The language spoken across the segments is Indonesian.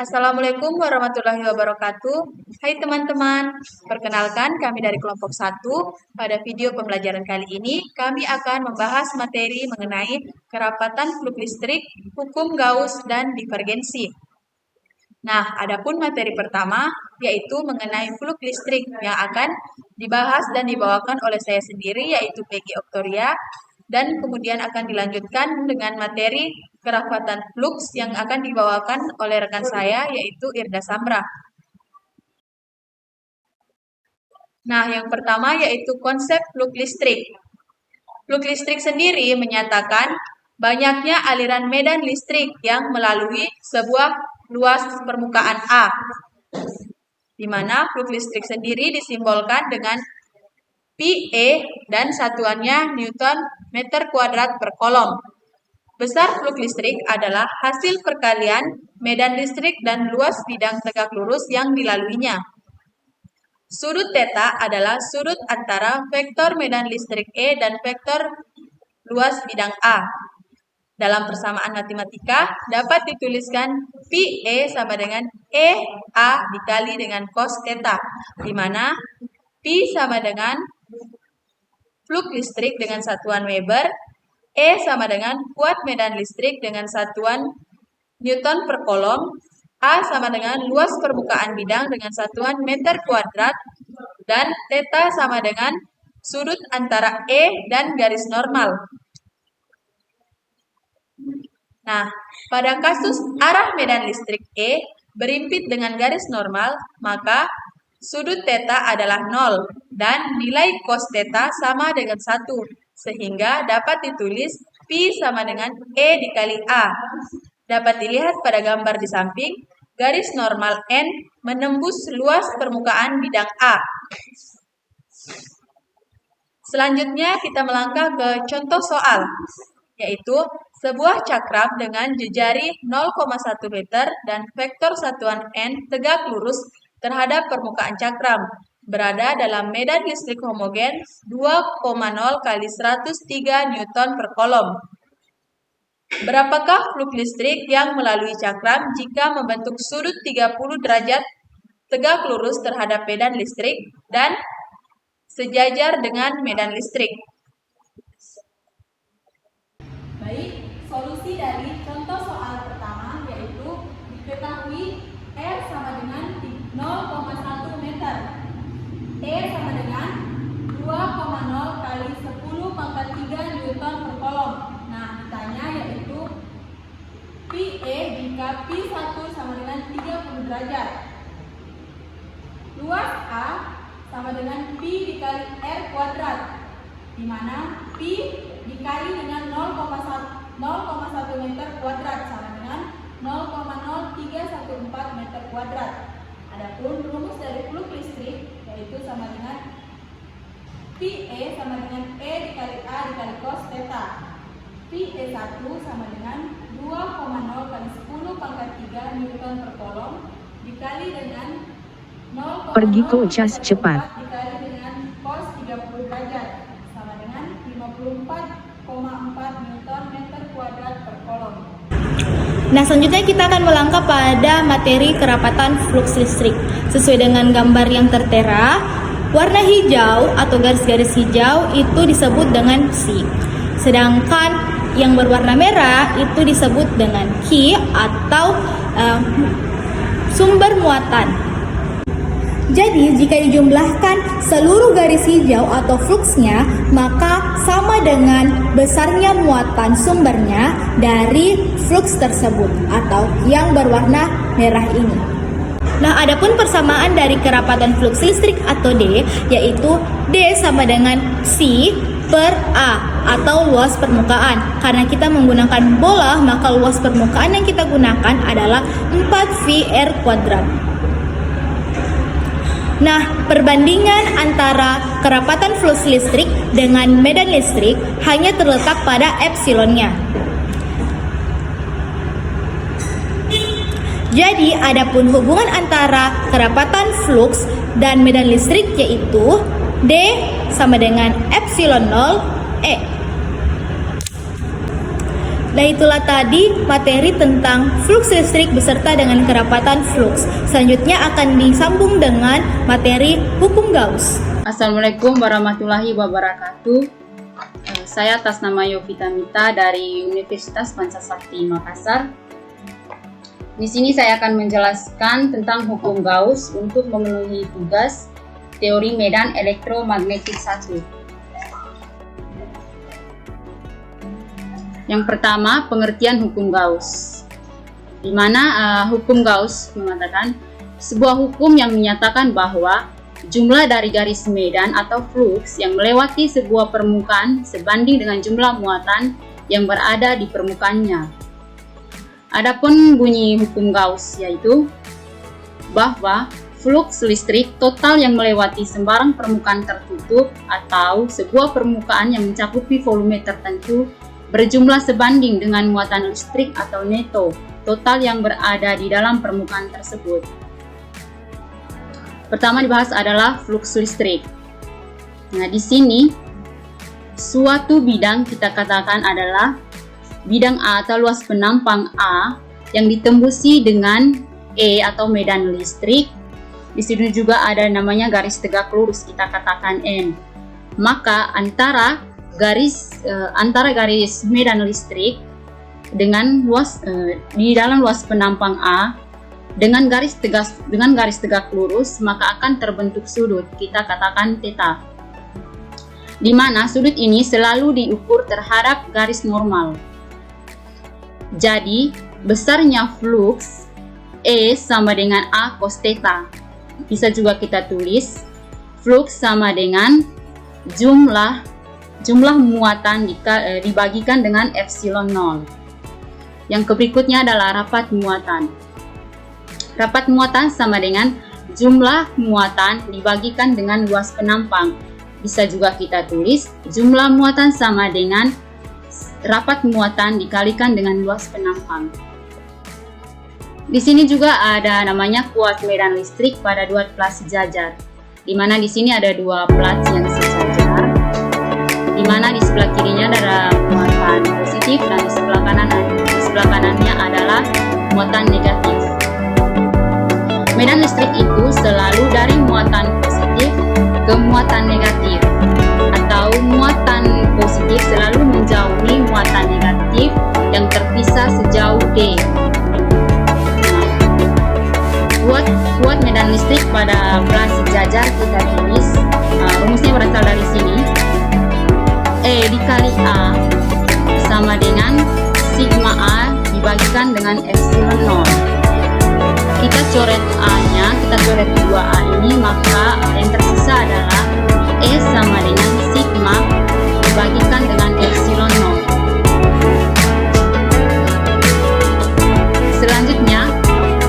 Assalamualaikum warahmatullahi wabarakatuh. Hai teman-teman, perkenalkan kami dari kelompok 1. Pada video pembelajaran kali ini, kami akan membahas materi mengenai kerapatan fluk listrik, hukum Gauss, dan divergensi. Nah, adapun materi pertama, yaitu mengenai fluk listrik yang akan dibahas dan dibawakan oleh saya sendiri, yaitu Peggy Oktoria, dan kemudian akan dilanjutkan dengan materi kerapatan flux yang akan dibawakan oleh rekan saya, yaitu Irda Samra. Nah, yang pertama yaitu konsep flux listrik. Flux listrik sendiri menyatakan banyaknya aliran medan listrik yang melalui sebuah luas permukaan A, di mana flux listrik sendiri disimbolkan dengan Pi dan satuannya Newton meter kuadrat per kolom. Besar fluk listrik adalah hasil perkalian medan listrik dan luas bidang tegak lurus yang dilaluinya. Sudut theta adalah sudut antara vektor medan listrik E dan vektor luas bidang A. Dalam persamaan matematika dapat dituliskan Pi E sama dengan E A dikali dengan cos theta, di mana Pi sama dengan fluk listrik dengan satuan Weber, E sama dengan kuat medan listrik dengan satuan Newton per kolom, A sama dengan luas permukaan bidang dengan satuan meter kuadrat, dan theta sama dengan sudut antara E dan garis normal. Nah, pada kasus arah medan listrik E berimpit dengan garis normal, maka sudut theta adalah 0 dan nilai cos theta sama dengan 1. Sehingga dapat ditulis Pi sama dengan E dikali A. Dapat dilihat pada gambar di samping, garis normal N menembus luas permukaan bidang A. Selanjutnya kita melangkah ke contoh soal, yaitu sebuah cakram dengan jejari 0,1 meter dan vektor satuan N tegak lurus terhadap permukaan cakram, berada dalam medan listrik homogen 2,0 kali 103 Newton per kolom. Berapakah fluk listrik yang melalui cakram jika membentuk sudut 30 derajat tegak lurus terhadap medan listrik dan sejajar dengan medan listrik? Baik, solusi dari contoh soal pertama yaitu diketahui R sama dengan 0,1 meter. E sama dengan 2,0 kali 10 pangkat 3 Newton per kolom. Nah, ditanya yaitu Pi E jika Pi 1 sama dengan 30 derajat. Luas A sama dengan Pi dikali R kuadrat, di mana Pi dikali dengan 0,1 meter kuadrat sama dengan 0,0314 meter kuadrat. Adapun rumus dari fluk listrik yaitu sama dengan Pi E sama dengan E dikali A dikali cos theta. Pi E 1 sama dengan 2,0 kali 10 pangkat 3 Newton per kolom dikali dengan 0,0 Pergi ke cas cepat. dikali dengan cos 30 derajat sama dengan 54,4 Newton meter kuadrat per kolom. Nah, selanjutnya kita akan melangkah pada materi kerapatan flux listrik. Sesuai dengan gambar yang tertera, warna hijau atau garis-garis hijau itu disebut dengan psi. Sedangkan yang berwarna merah itu disebut dengan Q atau sumber muatan. Jadi, jika dijumlahkan seluruh garis hijau atau fluksnya, maka sama dengan besarnya muatan sumbernya dari fluks tersebut atau yang berwarna merah ini. Nah, adapun persamaan dari kerapatan fluks listrik atau D, yaitu D sama dengan C per A atau luas permukaan. Karena kita menggunakan bola, maka luas permukaan yang kita gunakan adalah 4VR kuadrat. Nah, perbandingan antara kerapatan flux listrik dengan medan listrik hanya terletak pada epsilonnya. Jadi, adapun hubungan antara kerapatan flux dan medan listrik yaitu D sama dengan epsilon 0 E. Dan itulah tadi materi tentang flux listrik beserta dengan kerapatan flux. Selanjutnya akan disambung dengan materi hukum Gauss. Assalamualaikum warahmatullahi wabarakatuh. Saya atas nama Yovita Mita dari Universitas Pancasakti Makassar. Di sini saya akan menjelaskan tentang hukum Gauss untuk memenuhi tugas teori medan elektromagnetik 1. Yang pertama, pengertian hukum Gauss. Di mana hukum Gauss mengatakan sebuah hukum yang menyatakan bahwa jumlah dari garis medan atau flux yang melewati sebuah permukaan sebanding dengan jumlah muatan yang berada di permukaannya. Adapun bunyi hukum Gauss yaitu bahwa flux listrik total yang melewati sembarang permukaan tertutup atau sebuah permukaan yang mencakupi volume tertentu berjumlah sebanding dengan muatan listrik atau neto total yang berada di dalam permukaan tersebut. Pertama dibahas adalah flux listrik. Nah, di sini suatu bidang kita katakan adalah bidang A atau luas penampang A yang ditembusi dengan E atau medan listrik. Di sini juga ada namanya garis tegak lurus, kita katakan N. Maka antara garis medan listrik dengan luas di dalam luas penampang A dengan garis tegak lurus, maka akan terbentuk sudut, kita katakan theta. Di mana sudut ini selalu diukur terhadap garis normal. Jadi besarnya flux E sama dengan A cos theta. Bisa juga kita tulis flux sama dengan jumlah muatan dibagikan dengan epsilon 0. Yang berikutnya adalah rapat muatan. Rapat muatan sama dengan jumlah muatan dibagikan dengan luas penampang. Bisa juga kita tulis jumlah muatan sama dengan rapat muatan dikalikan dengan luas penampang. Di sini juga ada namanya kuat medan listrik pada dua plat sejajar. Di mana di sini ada dua plat yang sejajar. Di mana di sebelah kirinya adalah muatan positif dan di sebelah kanannya adalah muatan negatif. Medan listrik itu selalu dari muatan positif ke muatan negatif, atau muatan positif selalu menjauhi muatan negatif yang terpisah sejauh D. Kuat medan listrik pada plat sejajar kita tulis, rumusnya berasal dari sini. E dikali A sama dengan sigma A dibagikan dengan epsilon 0. Kita coret A-nya, kita coret 2A ini, maka yang tersisa adalah E sama dengan sigma dibagikan dengan epsilon 0. Selanjutnya,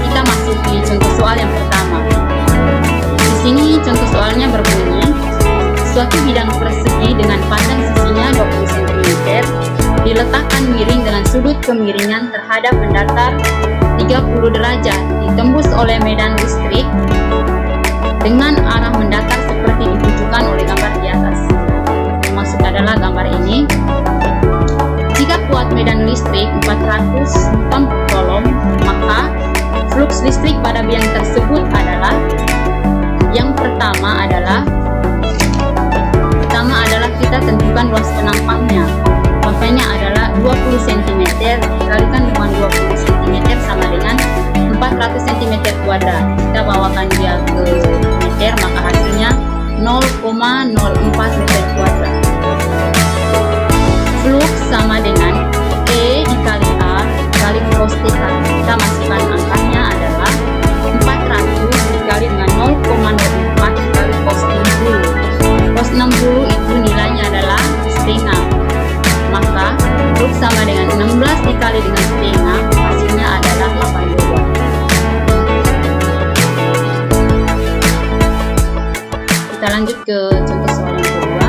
kita masuk di contoh soal yang pertama. Di sini contoh soalnya berbunyi, suatu bidang persegi dengan panjang sisinya 20 cm diletakkan miring dengan sudut kemiringan terhadap mendatar 30 derajat, ditembus oleh medan listrik dengan arah mendatar seperti ditunjukkan oleh gambar di atas. Maksud adalah gambar ini. Jika kuat medan listrik 400 Newton per kolom, maka flux listrik pada bidang tersebut adalah yang pertama adalah kita tentukan luas penampangnya. Contohnya adalah 20 cm dikalikan dengan 20 cm sama dengan 400 cm kuadrat. Kita bawakan dia ke meter, maka hasilnya 0,04 meter kuadrat. Flux sama dengan E dikali A dikali cos theta. Kita masukkan angkanya adalah 400 dikali dengan 0,04 dikali cos 60. Cos 60 itu nilainya adalah setengah. Maka flux sama dengan 16 dikali dengan setengah, hasilnya adalah 82. Kita lanjut ke contoh soal yang kedua.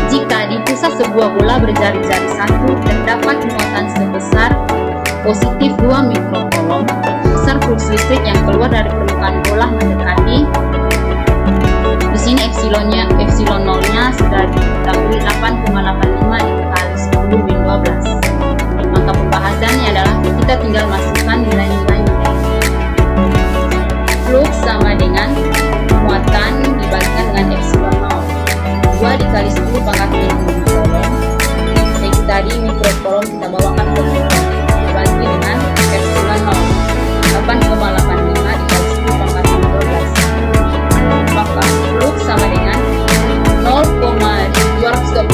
Jika di pusat sebuah bola berjari-jari satu terdapat muatan sebesar positif 2 mikrocoulomb, besar flux listrik yang keluar dari permukaan bola mendekati Di sini epsilon nolnya sudah diketahui 8,85 dikali 10 min 12. Maka pembahasannya adalah kita tinggal masukkan nilai-nilainya. Flux sama dengan muatan dibagikan dengan epsilon nol. 2 dikali 10 pangkat min kolom. Tadi mikrokolom kita bawakan ke kolom dibagi dengan epsilon nol. 8,85 dikali 10 pangkat min 12. Maka flux sama dengan 0,226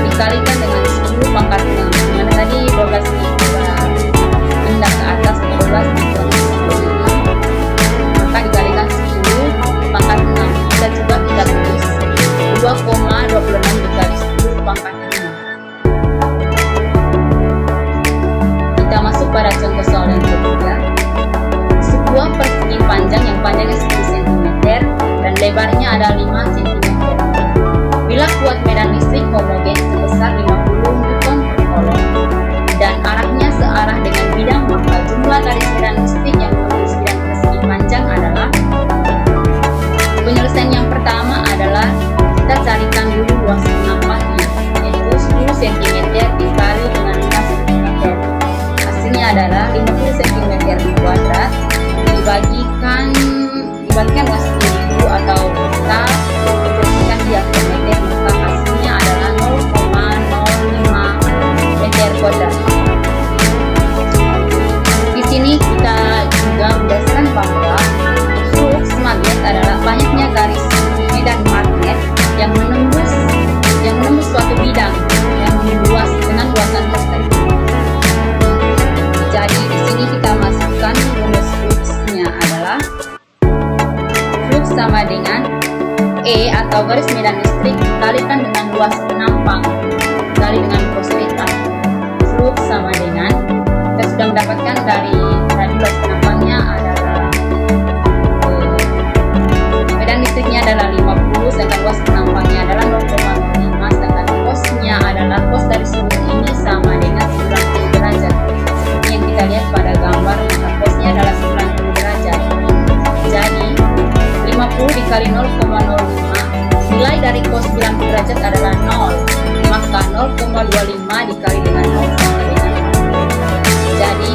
dikalikan dengan 10 pangkat 6. Dimana tadi 12 kita pindah ke atas, 12 maka dikalikan 10 pangkat 6. Kita coba kita tulis 2,26 dikali 10 pangkat 6. Kita masuk pada contoh soal yang ketiga. Sebuah persegi panjang yang panjangnya 10 cm dan lebarnya ada 5 cm. Bila kuat medan listrik homogen sebesar 50 Newton per kolom dan arahnya searah dengan bidang, maka jumlah garis medan listrik yang menembus bidang persegi panjang adalah. Penyelesaian yang pertama adalah kita carikan dulu luas penampaknya, yaitu 10 cm dikali dengan 5 cm. Hasilnya adalah 50 cm kuadrat dibagikan luas 10.000 atau kita diprediksikan diameter, maka hasilnya adalah 0,05 meter kuadrat. Di sini kita juga berdasarkan bahwa flux magnet adalah banyaknya garis medan magnet yang menembus suatu bidang yang luas dengan luasan tertentu. Jadi di sini kita masukkan rumus fluxnya adalah flux sama dengan E atau garis medan listrik dikalikan dengan luas penampang dikali dengan cos theta. Flux sama dengan, kita sudah mendapatkan dari luas penampangnya adalah medan listriknya adalah 50, sedangkan luas penampangnya adalah 0,05, sedangkan cosnya adalah cos dari sudut ini sama dengan 90 derajat. Seperti yang kita lihat pada gambar, maka cosnya adalah 90 derajat. Jadi 50 dikali 0,05, nilai dari cos 90 derajat adalah 0, maka 0,25 dikali dengan 0 sama dengan 0. Jadi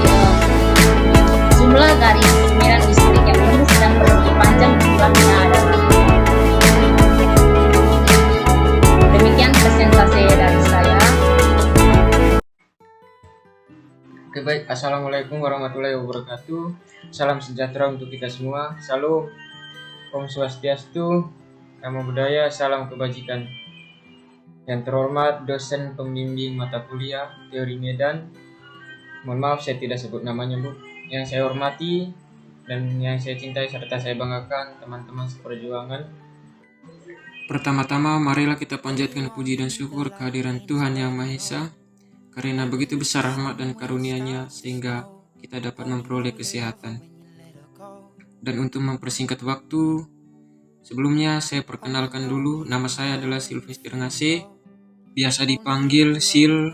jumlah garis medan listrik yang menembus bidang persegi panjang jumlahnya adalah. Demikian presentasi dari saya. Oke, baik. Assalamualaikum warahmatullahi wabarakatuh. Salam sejahtera untuk kita semua. Salam, Om Swastiastu, Namo Buddhaya, salam kebajikan. Yang terhormat dosen pembimbing mata kuliah teori medan, mohon maaf saya tidak sebut namanya, Bu. Yang saya hormati dan yang saya cintai serta saya banggakan teman-teman seperjuangan. Pertama-tama marilah kita panjatkan puji dan syukur kehadiran Tuhan Yang Maha Esa, karena begitu besar rahmat dan karunia-Nya sehingga kita dapat memperoleh kesehatan. Dan untuk mempersingkat waktu, sebelumnya saya perkenalkan dulu, nama saya adalah Silvester Ngase, biasa dipanggil Sil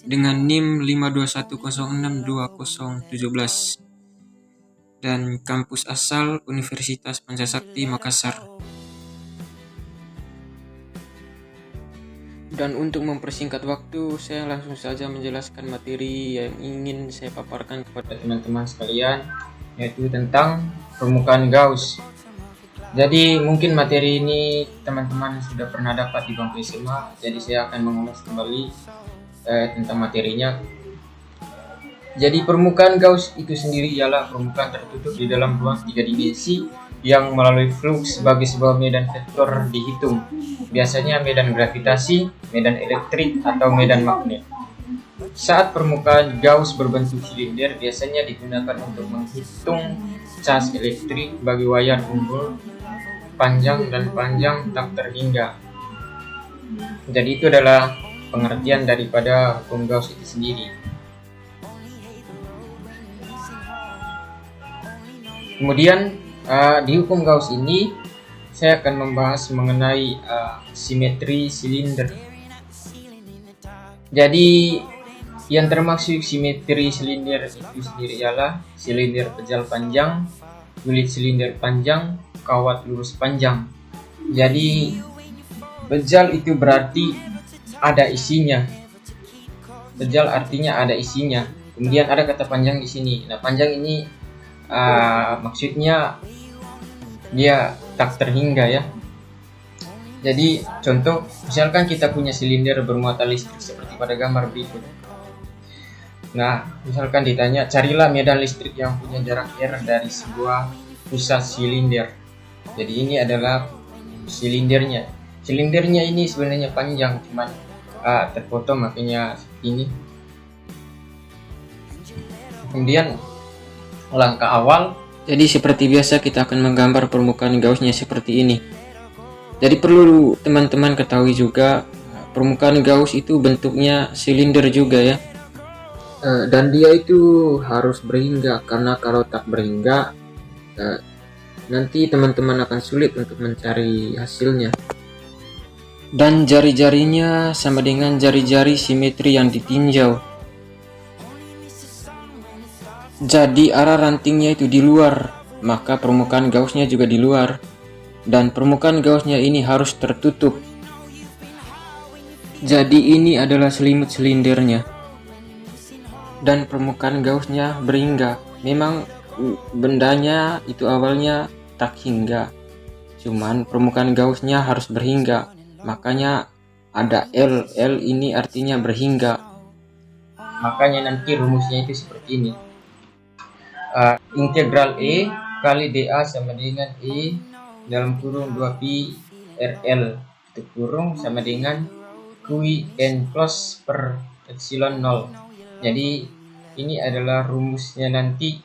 dengan NIM 521062017 dan kampus asal Universitas Pancasakti Makassar. Dan untuk mempersingkat waktu, saya langsung saja menjelaskan materi yang ingin saya paparkan kepada teman-teman sekalian, yaitu tentang permukaan Gauss. Jadi mungkin materi ini teman-teman sudah pernah dapat di bangku SMA, jadi saya akan mengulas kembali tentang materinya. Jadi permukaan Gauss itu sendiri ialah permukaan tertutup di dalam ruang 3 dimensi yang melalui flux sebagai sebuah medan vektor dihitung, biasanya medan gravitasi, medan elektrik, atau medan magnet. Saat permukaan Gauss berbentuk silinder, biasanya digunakan untuk menghitung cas elektrik bagi wayar umbul panjang dan panjang tak terhingga. Jadi itu adalah pengertian daripada hukum Gauss itu sendiri. Kemudian di hukum Gauss ini saya akan membahas mengenai simetri silinder. Jadi yang termaksud simetri silinder itu sendiri ialah silinder pejal panjang, kulit silinder panjang, kawat lurus panjang. Jadi bejal itu berarti ada isinya. Bejal artinya ada isinya. Kemudian ada kata panjang di sini. Nah, panjang ini maksudnya dia tak terhingga ya. Jadi contoh, misalkan kita punya silinder bermuatan listrik seperti pada gambar berikut. Nah, misalkan ditanya, carilah medan listrik yang punya jarak R dari sebuah pusat silinder. Jadi ini adalah silindernya. Silindernya ini sebenarnya panjang, cuman terpotong makanya ini. Kemudian langkah awal, jadi seperti biasa kita akan menggambar permukaan Gaussnya seperti ini. Jadi perlu teman-teman ketahui juga permukaan Gauss itu bentuknya silinder juga ya. Dan dia itu harus berhingga, karena kalau tak berhingga nanti teman-teman akan sulit untuk mencari hasilnya. Dan jari-jarinya sama dengan jari-jari simetri yang ditinjau. Jadi arah rantingnya itu di luar, maka permukaan Gaussnya juga di luar. Dan permukaan Gaussnya ini harus tertutup. Jadi ini adalah selimut silindernya. Dan permukaan Gaussnya berhingga. Memang bendanya itu awalnya tak hingga, cuman permukaan Gaussnya harus berhingga. Makanya ada L. L ini artinya berhingga. Makanya nanti rumusnya itu seperti ini. Integral E kali dA sama dengan E dalam kurung 2pi RL itu kurung sama dengan Qn close per epsilon 0. Jadi ini adalah rumusnya nanti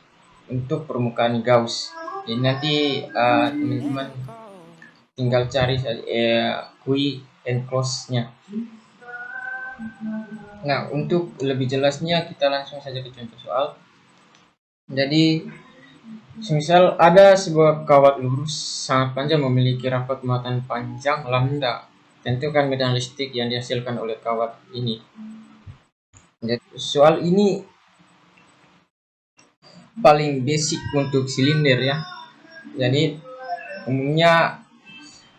untuk permukaan Gauss. Jadi nanti teman-teman tinggal cari Qn close-nya. Nah, untuk lebih jelasnya kita langsung saja ke contoh soal. Jadi semisal ada sebuah kawat lurus sangat panjang memiliki rapat muatan panjang lambda. Tentukan medan listrik yang dihasilkan oleh kawat ini. Jadi soal ini paling basic untuk silinder ya. Jadi umumnya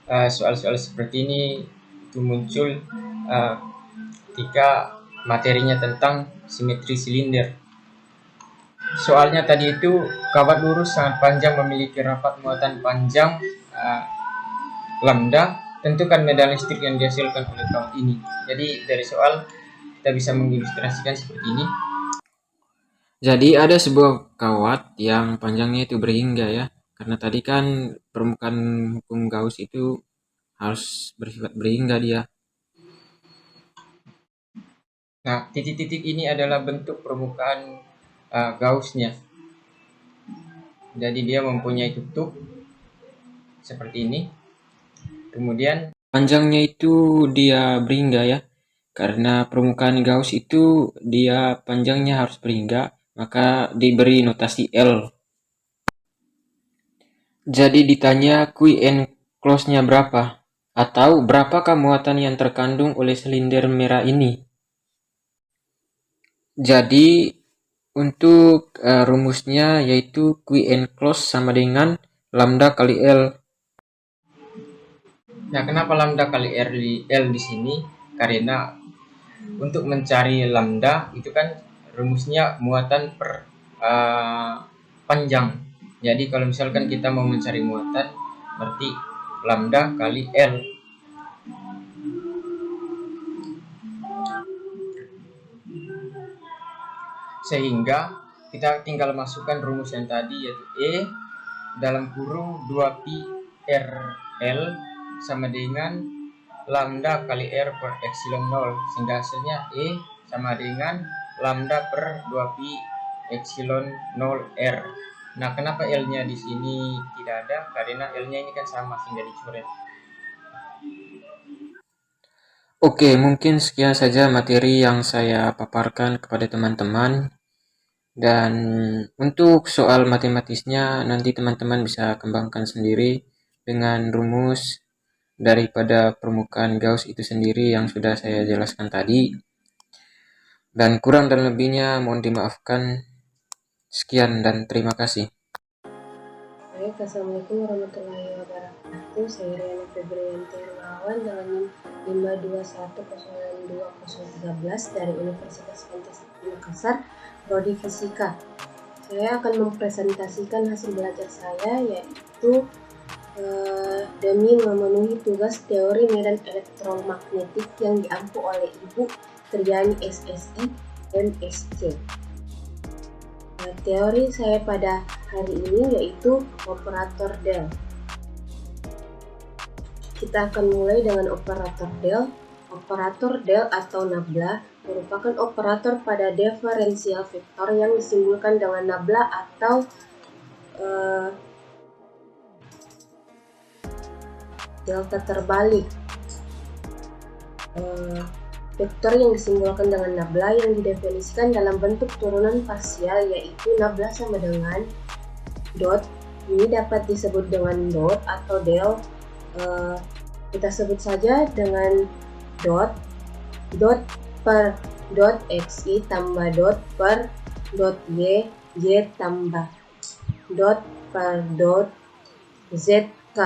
soal-soal seperti ini itu muncul ketika materinya tentang simetri silinder. Soalnya tadi itu kawat lurus sangat panjang memiliki rapat muatan panjang lambda. Tentukan medan listrik yang dihasilkan oleh kawat ini. Jadi dari soal kita bisa mengilustrasikan seperti ini. Jadi ada sebuah kawat yang panjangnya itu berhingga ya. Karena tadi kan permukaan hukum Gauss itu harus bersifat berhingga dia. Nah, titik-titik ini adalah bentuk permukaan Gauss-nya. Jadi dia mempunyai tutup seperti ini. Kemudian panjangnya itu dia berhingga ya. Karena permukaan Gauss itu dia panjangnya harus berhingga, maka diberi notasi L. Jadi ditanya Qn close-nya berapa? Atau berapakah muatan yang terkandung oleh silinder merah ini? Jadi untuk rumusnya yaitu Qn close sama dengan lambda kali L. Nah, kenapa lambda kali L di sini? Karena untuk mencari lambda itu kan rumusnya muatan per panjang. Jadi kalau misalkan kita mau mencari muatan berarti lambda kali L. Sehingga kita tinggal masukkan rumus yang tadi yaitu E dalam kurung 2pi RL sama dengan lambda kali R per epsilon 0. Sehingga hasilnya E sama dengan lambda per 2pi epsilon 0 R. Nah, kenapa L-nya di sini tidak ada? Karena L-nya ini kan sama sehingga dicoret. Oke, mungkin sekian saja materi yang saya paparkan kepada teman-teman. Dan untuk soal matematisnya nanti teman-teman bisa kembangkan sendiri dengan rumus daripada permukaan Gauss itu sendiri yang sudah saya jelaskan tadi. Dan kurang dan lebihnya mohon dimaafkan. Sekian dan terima kasih. Baik, Assalamualaikum warahmatullahi wabarakatuh. Saya Riana Febrianti Hermawan dengan NIM 521092013 dari Universitas Pancasila Makassar, Prodi Fisika. Saya akan mempresentasikan hasil belajar saya, yaitu demi memenuhi tugas teori medan elektromagnetik yang diampu oleh Ibu Triani SSI MSc. Teori saya pada hari ini yaitu operator del. Kita akan mulai dengan operator del. Operator del atau nabla merupakan operator pada diferensial vektor yang disimbolkan dengan nabla atau delta terbalik. Vektor yang disimbolkan dengan nabla yang didefinisikan dalam bentuk turunan parsial, yaitu nabla sama dengan dot. Ini dapat disebut dengan dot atau del. Kita sebut saja dengan dot per dot xi tambah dot per dot y tambah dot per dot zk.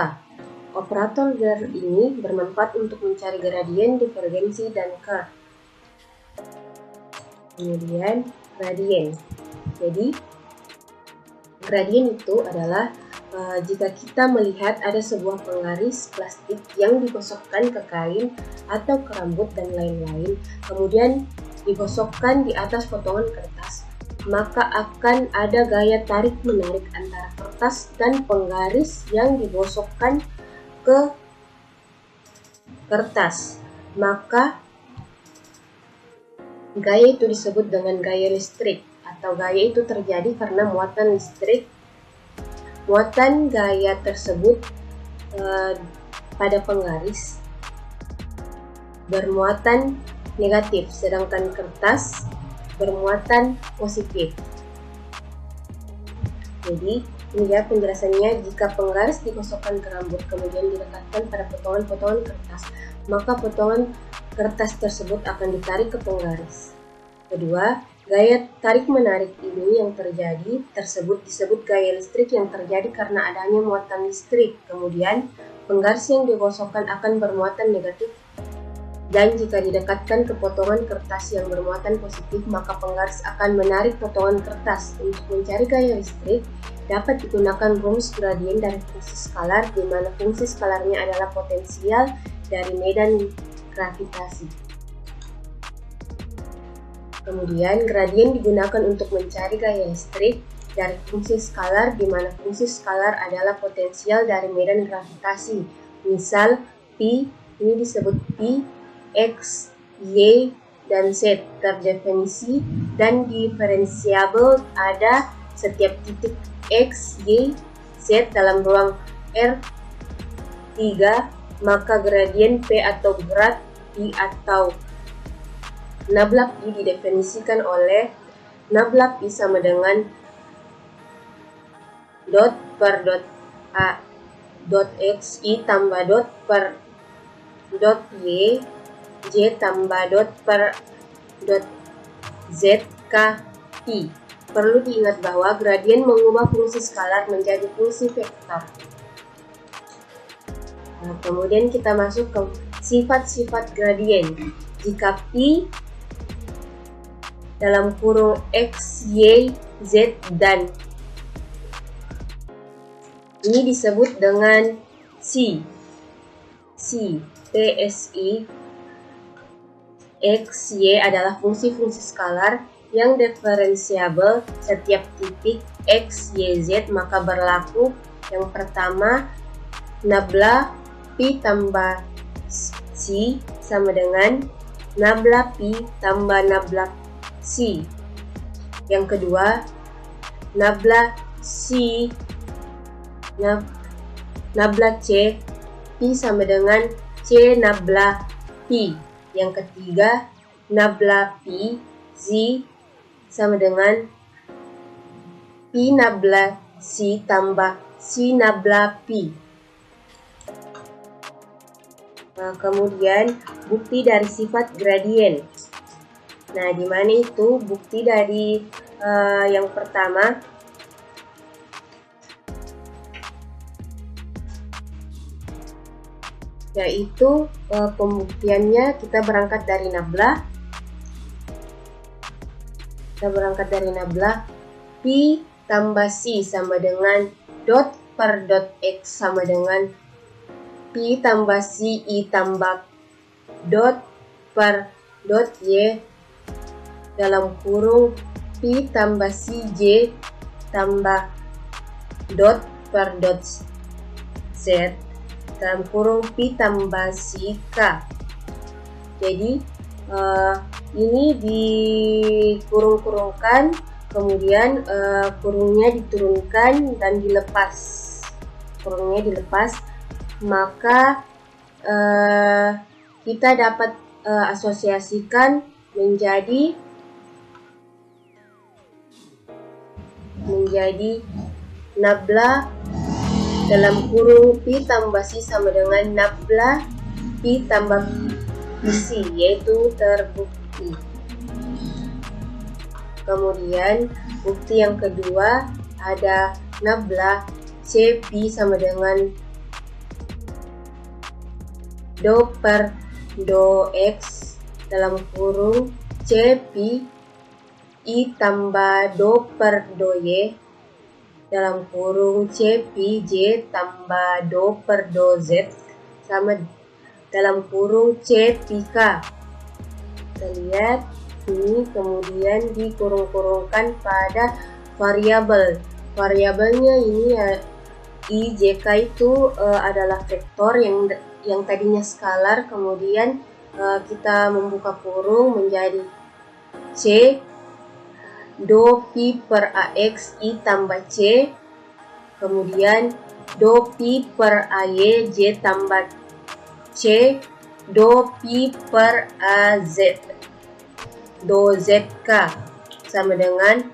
Operator del ini bermanfaat untuk mencari gradien, divergensi, dan curve. Kemudian gradien. Jadi gradien itu adalah jika kita melihat ada sebuah penggaris plastik yang digosokkan ke kain atau ke rambut dan lain-lain, kemudian digosokkan di atas potongan kertas, maka akan ada gaya tarik-menarik antara kertas dan penggaris yang digosokkan ke kertas. Maka gaya itu disebut dengan gaya listrik, atau gaya itu terjadi karena muatan listrik. Muatan gaya tersebut pada penggaris bermuatan negatif, sedangkan kertas bermuatan positif. Jadi ini ya penjelasannya. Jika penggaris digosokkan ke rambut kemudian dilekatkan pada potongan-potongan kertas, maka potongan kertas tersebut akan ditarik ke penggaris. Kedua, gaya tarik-menarik ini yang terjadi tersebut disebut gaya listrik yang terjadi karena adanya muatan listrik. Kemudian, penggaris yang digosokkan akan bermuatan negatif, dan jika didekatkan ke potongan kertas yang bermuatan positif, maka penggaris akan menarik potongan kertas. Untuk mencari gaya listrik, dapat digunakan rumus gradien dari fungsi skalar, di mana fungsi skalarnya adalah potensial dari medan gravitasi. Kemudian, gradien digunakan untuk mencari gaya listrik dari fungsi skalar, di mana fungsi skalar adalah potensial dari medan gravitasi. Misal, Pi, ini disebut Pi, X, Y, dan Z terdefinisi dan diferensiabel ada setiap titik X, Y, Z dalam ruang R3, maka gradien P atau grad Pi atau nabla Pi didefinisikan oleh nabla Pi sama dengan dot per dot A dot XI tambah dot per dot Y J tambah dot per dot ZK Pi. Perlu diingat bahwa gradien mengubah fungsi skalar menjadi fungsi vektor. Kemudian kita masuk ke sifat-sifat gradien. Jika Pi dalam kurung X, Y, Z, dan ini disebut dengan C, PSI, X, Y adalah fungsi-fungsi skalar yang diferensiabel setiap titik X, Y, Z, maka berlaku yang pertama nabla Pi tambah C sama dengan nabla Pi tambah nabla C. Yang kedua nabla C nabla C Pi sama dengan C nabla Pi. Yang ketiga nabla Pi Z sama dengan Pi nabla C tambah C nabla Pi. Kemudian bukti dari sifat gradien. Nah, di mana itu bukti dari yang pertama? yaitu pembuktiannya kita berangkat dari nabla. Pi tambah C sama dengan dot per dot X sama dengan Pi tambah C I tambah dot per dot Y dalam kurung Pi tambah C J tambah dot per dot Z dalam kurung Pi tambah C K. Jadi ini dikurung-kurungkan, kemudian kurungnya diturunkan dan dilepas. Kurungnya dilepas, maka kita dapat asosiasikan menjadi nabla dalam kurung Pi tambah C sama dengan nabla Pi tambah C, yaitu terbukti. Kemudian bukti yang kedua ada nabla C Pi sama dengan do per do X dalam kurung C Pi I tambah do per do Y dalam kurung C Pi J tambah do per do Z sama dalam kurung C Pi K. Kita lihat ini kemudian dikurung-kurungkan pada variabel. Variabelnya ini I, J, K itu adalah vektor yang tadinya skalar, kemudian kita membuka kurung menjadi C do Pi per AX I tambah C, kemudian do Pi per AY J tambah C do Pi per AZ do ZK sama dengan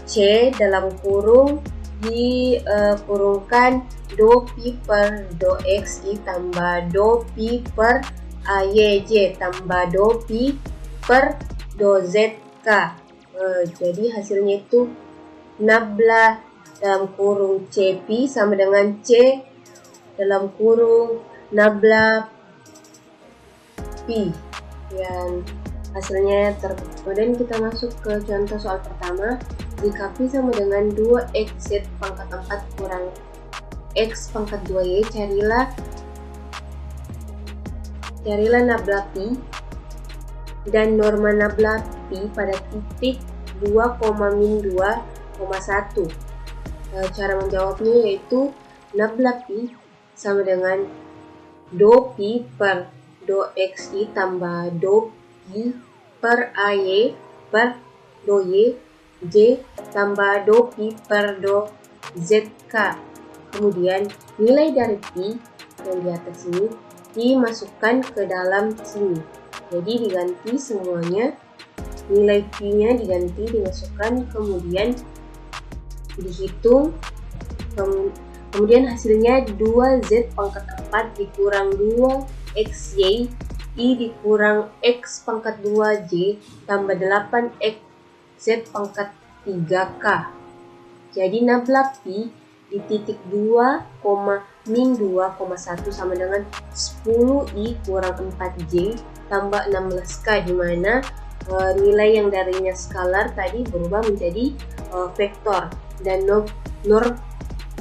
C dalam kurung dikurungkan do Pi per do X I tambah do Pi per AY J tambah do Pi per do ZK. Jadi hasilnya itu nabla dalam kurung C Pi sama dengan C dalam kurung nabla Pi yang hasilnya terbukti. Kemudian kita masuk ke contoh soal pertama. Jika Pi sama dengan 2xz pangkat 4 kurang x pangkat 2y, carilah nabla Pi dan norma nabla Pi pada titik 2,-2,1. Cara menjawabnya yaitu nabla Pi sama dengan do Pi per do xi tambah do Pi per ay per do y j tambah do Pi per do zk. Kemudian nilai dari Pi yang di atas ini dimasukkan ke dalam sini. Jadi diganti semuanya, nilai Pi-nya diganti, dimasukkan, kemudian dihitung. Kemudian hasilnya 2z pangkat 4 dikurang 2xy I dikurang x pangkat 2j tambah 8xz pangkat 3k. Jadi nabla Pi di titik 2,-2,1 sama dengan 10i kurang 4j tambah 16k, di mana nilai yang darinya skalar tadi berubah menjadi vektor, dan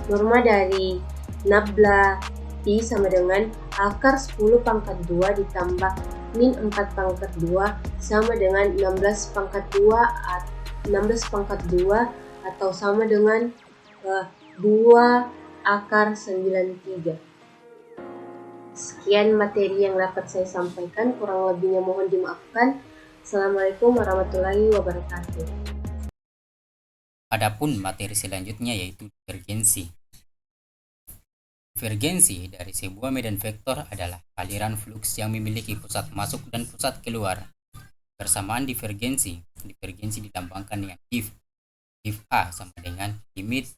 norma dari nabla Pi sama dengan akar 10 pangkat 2 ditambah min 4 pangkat 2 sama dengan 16 pangkat 2 atau sama dengan 2 akar 93. Sekian materi yang dapat saya sampaikan, kurang lebihnya mohon dimaafkan. Assalamualaikum warahmatullahi wabarakatuh. Adapun materi selanjutnya yaitu divergensi. Divergensi dari sebuah medan vektor adalah aliran fluks yang memiliki pusat masuk dan pusat keluar. Persamaan divergensi dilambangkan dengan div A sama dengan limit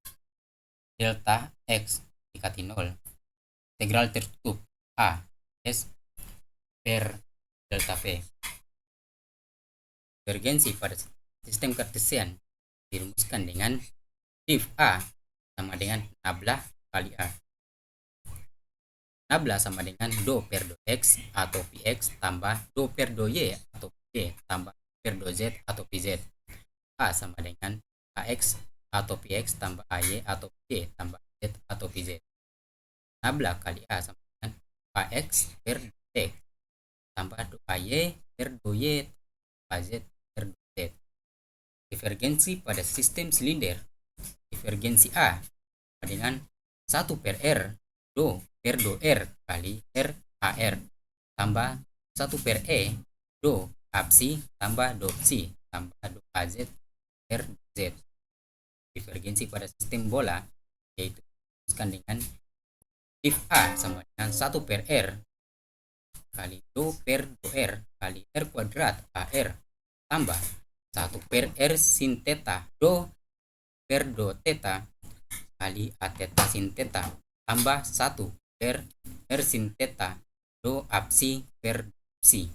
delta x dikali 0 integral tertutup A S per delta V. Divergensi pada sistem Cartesian dirumuskan dengan div A sama dengan nabla kali A. Nabla sama dengan do per do x atau px tambah do per do y atau py tambah per do z atau pz. A sama dengan ax atau px tambah ay atau py tambah z atau pz. Nabla kali a sama dengan ax per do x tambah do ay per do y tambah z per do z. Divergensi pada sistem silinder. Divergensi A sama dengan 1 per r do per do r kali r ar tambah 1 per e do apsi tambah do psi tambah do az per z. Divergensi pada sistem bola yaitu dituliskan dengan div A sama dengan 1 per r kali do per do r kali r kuadrat ar tambah 1 per r sin theta do per do theta kali a theta sin theta tambah 1 per r sin theta do apsi per psi.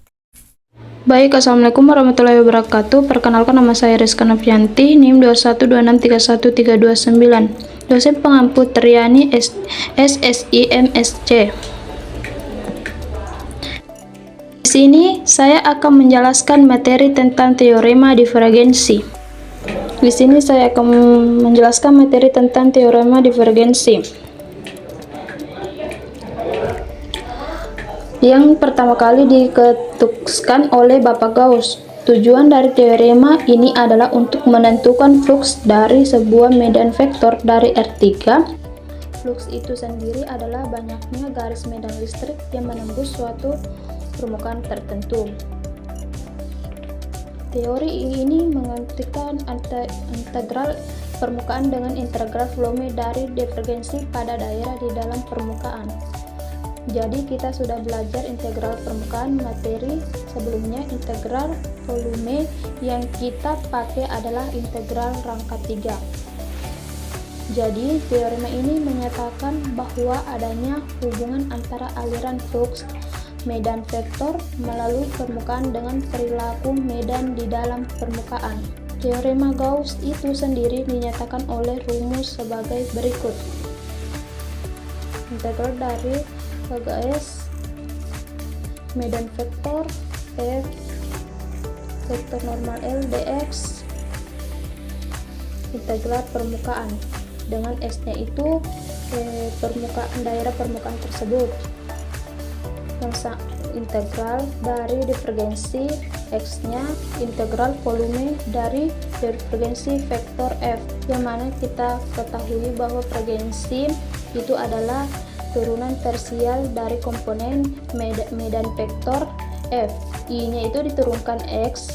Baik, Assalamualaikum warahmatullahi wabarakatuh. Perkenalkan, nama saya Rizka Novianti, NIM 212631329, dosen pengampu Triani SSI MSc. Di sini saya akan menjelaskan materi tentang teorema divergensi. Yang pertama kali diketuskan oleh Bapak Gauss. Tujuan dari teorema ini adalah untuk menentukan fluks dari sebuah medan vektor dari R3. Fluks itu sendiri adalah banyaknya garis medan listrik yang menembus suatu permukaan tertentu. Teori ini mengartikan integral permukaan dengan integral volume dari divergensi pada daerah di dalam permukaan. Jadi kita sudah belajar integral permukaan materi sebelumnya. Integral volume yang kita pakai adalah integral rangka 3. Jadi teorema ini menyatakan bahwa adanya hubungan antara aliran flux medan vektor melalui permukaan dengan perilaku medan di dalam permukaan. Teorema Gauss itu sendiri dinyatakan oleh rumus sebagai berikut. Integral dari Gs medan vektor F vektor normal L dx integral permukaan dengan S-nya itu daerah permukaan tersebut. Integral dari divergensi X-nya integral volume dari divergensi vektor F, yang mana kita ketahui bahwa divergensi itu adalah turunan tersial dari komponen medan vektor F. I-nya itu diturunkan X,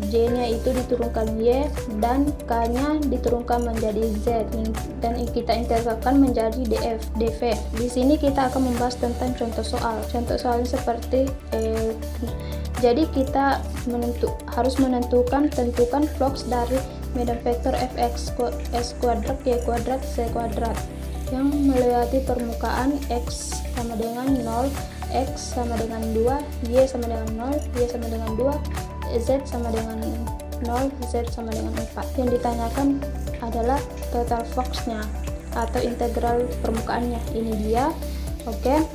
J-nya itu diturunkan Y, dan K-nya diturunkan menjadi Z, dan kita integralkan menjadi DF, DV. Di sini kita akan membahas tentang contoh soal. Contoh soalnya seperti jadi kita harus menentukan flux dari medan vektor Fx S kuadrat Y kuadrat Z kuadrat yang melewati permukaan X sama dengan 0, X sama dengan 2, Y sama dengan 0, Y sama dengan 2, Z sama dengan 0, Z sama dengan 4. Yang ditanyakan adalah total flux-nya atau integral permukaannya. Ini dia. Oke.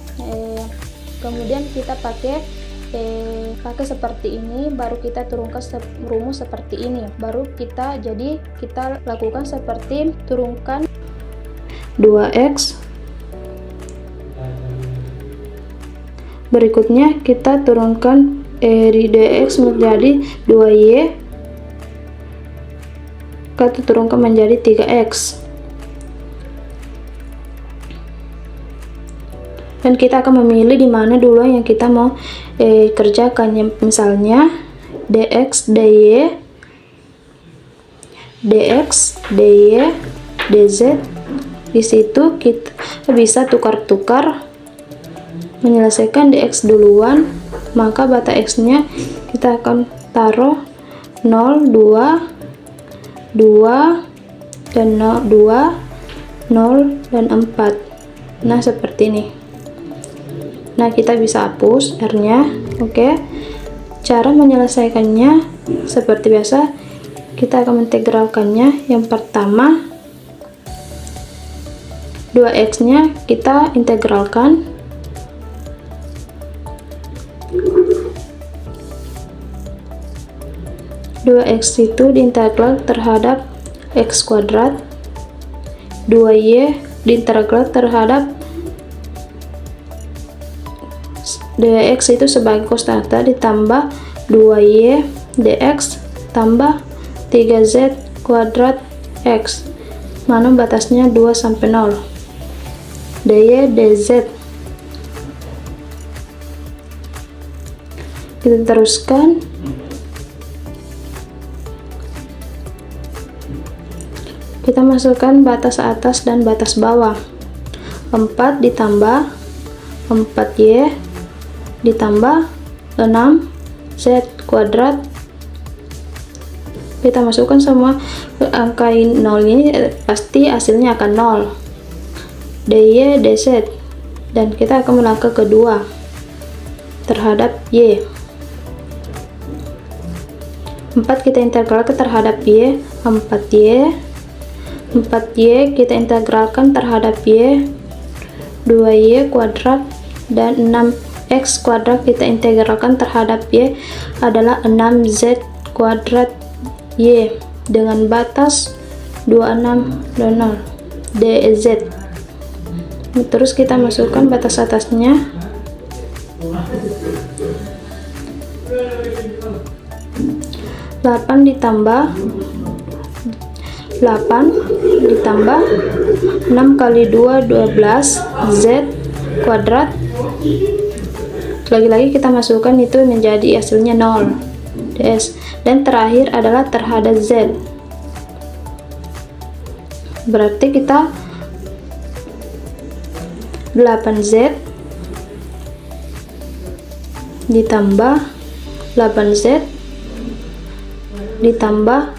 Kemudian kita pakai seperti ini, baru kita turunkan rumus seperti ini. Baru kita lakukan seperti turunkan 2x, berikutnya kita turunkan dx menjadi 2y, kita turunkan menjadi 3x, dan kita akan memilih di mana dulu yang kita mau kerjakan. Misalnya dx dy, dx dy, dz. Di situ kita bisa tukar-tukar menyelesaikan dx duluan, maka bata x-nya kita akan taruh 0, 2, 2, dan 0, 2, 0, dan 4. Nah, seperti ini. Nah, kita bisa hapus R-nya. Oke. Cara menyelesaikannya seperti biasa, kita akan mengintegralkannya. Yang pertama, 2x-nya kita integralkan 2x itu diintegral terhadap x kuadrat, 2y diintegral terhadap dx itu sebagai konstanta ditambah 2y dx tambah 3z kuadrat x, mana batasnya 2 sampai 0, dy dz. Kita teruskan. Kita masukkan batas atas dan batas bawah. 4 ditambah 4y ditambah 6z kuadrat. Kita masukkan semua angka 0 ini, pasti hasilnya akan 0. dy dz, dan kita akan melangkah kedua terhadap y. 4 kita integralkan terhadap y, 4y kita integralkan terhadap y, 2y kuadrat, dan 6x kuadrat kita integralkan terhadap y adalah 6z kuadrat y dengan batas 26 dan 0 dz. Terus kita masukkan batas atasnya. 8 ditambah 6 kali 2 12 z kuadrat. Lagi-lagi kita masukkan itu menjadi hasilnya 0 ds, dan terakhir adalah terhadap z. Berarti kita 8z ditambah 8z ditambah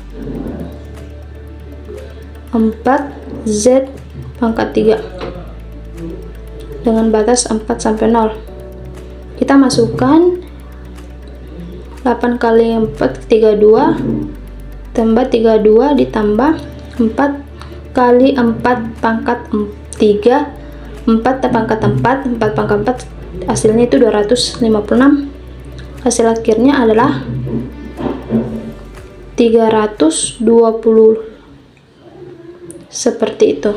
4z pangkat 3 dengan batas 4 sampai 0. Kita masukkan 8 kali 4 32 tambah 32 ditambah 4 kali 4 pangkat 3, 4 pangkat 4 pangkat 4, hasilnya itu 256. Hasil akhirnya adalah 320, seperti itu.